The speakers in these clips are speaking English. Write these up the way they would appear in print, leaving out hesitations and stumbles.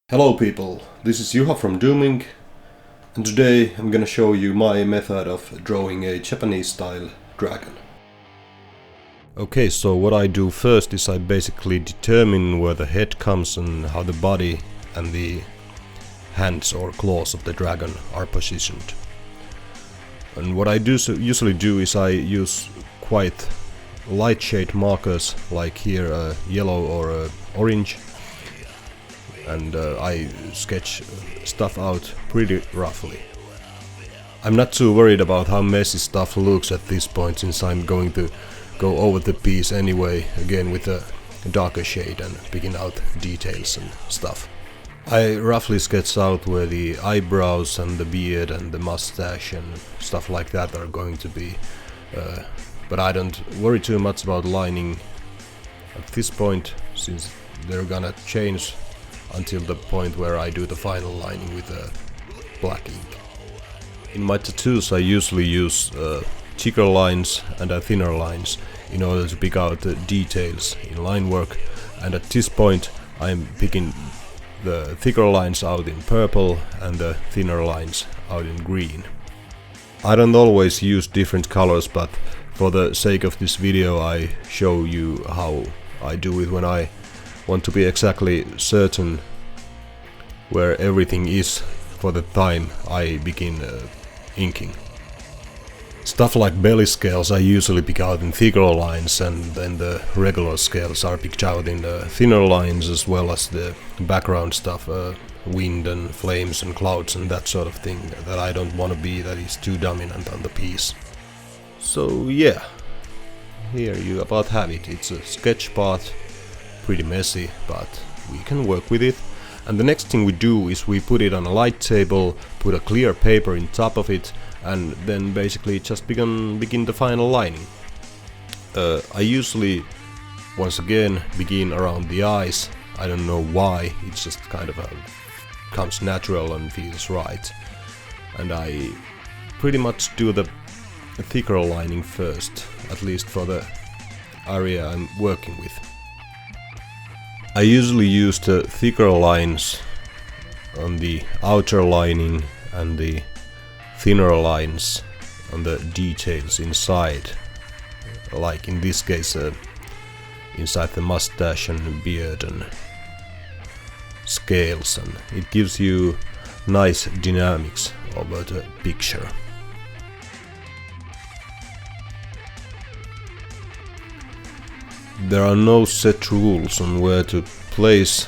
Hello people, this is Juha from Dooming, and today I'm gonna show you my method of drawing a Japanese style dragon. Okay, so what I do first is I basically determine where the head comes and how the body and the hands or claws of the dragon are positioned. And what I usually do is I use quite light shade markers, like here a yellow or a orange. And I sketch stuff out pretty roughly. I'm not too worried about how messy stuff looks at this point, since I'm going to go over the piece anyway, again with a darker shade and picking out details and stuff. I roughly sketch out where the eyebrows and the beard and the mustache and stuff like that are going to be, but I don't worry too much about lining at this point, since they're gonna change until the point where I do the final lining with black ink. In my tattoos I usually use thicker lines and thinner lines in order to pick out the details in line work, and at this point I'm picking the thicker lines out in purple and the thinner lines out in green. I don't always use different colors, but for the sake of this video I show you how I do it when I want to be exactly certain where everything is for the time I begin inking. Stuff like belly scales I usually pick out in thicker lines, and then the regular scales are picked out in thinner lines, as well as the background stuff, wind and flames and clouds and that sort of thing that I don't want to be that is too dominant on the piece. So yeah, here you about have it. It's a sketch part. Pretty messy, but we can work with it. And the next thing we do is we put it on a light table, put a clear paper in top of it, and then basically just begin the final lining. I usually, once again, begin around the eyes. I don't know why, it just kind of comes natural and feels right. And I pretty much do the thicker lining first, at least for the area I'm working with. I usually use the thicker lines on the outer lining and the thinner lines on the details inside, like in this case inside the mustache and beard and scales, and it gives you nice dynamics over the picture. There are no set rules on where to place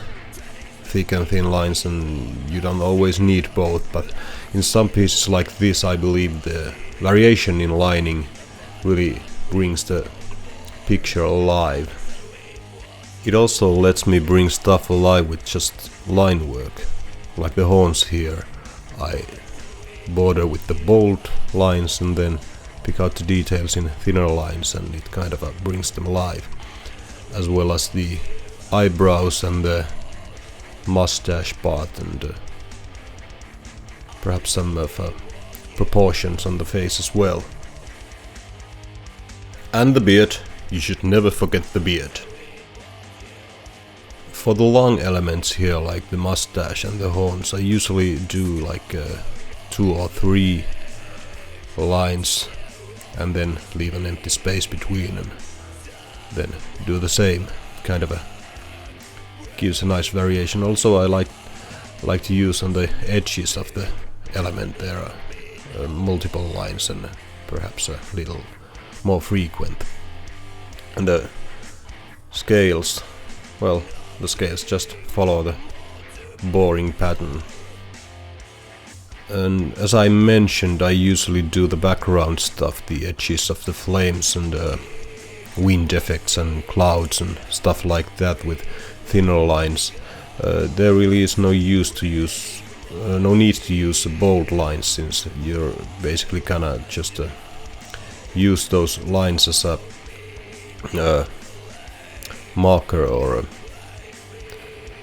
thick and thin lines, and you don't always need both, but in some pieces like this I believe the variation in lining really brings the picture alive. It also lets me bring stuff alive with just line work, like the horns here. I border with the bold lines and then pick out the details in thinner lines, and it kind of brings them alive, as well as the eyebrows and the mustache part, and perhaps some of proportions on the face as well. And the beard, you should never forget the beard. For the long elements here, like the mustache and the horns, I usually do like 2 or 3 lines and then leave an empty space between, and then do the same, kind of gives a nice variation. Also I like to use on the edges of the element there multiple lines, and perhaps a little more frequent. And the scales, well, the scales just follow the boring pattern. And as I mentioned, I usually do the background stuff, the edges of the flames and wind effects and clouds and stuff like that with thinner lines. There really is no need to use bold lines, since you're basically gonna just use those lines as a marker or a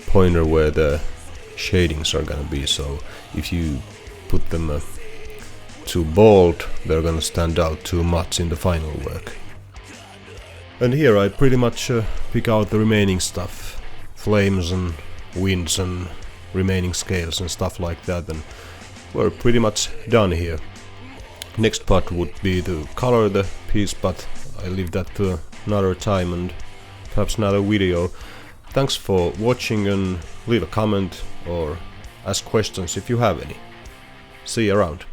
pointer where the shadings are gonna be. So if you put them too bold, they're gonna stand out too much in the final work. And here I pretty much pick out the remaining stuff, flames and winds and remaining scales and stuff like that, then we're pretty much done here. Next part would be to color the piece, but I leave that to another time and perhaps another video. Thanks for watching, and leave a comment or ask questions if you have any. See you around.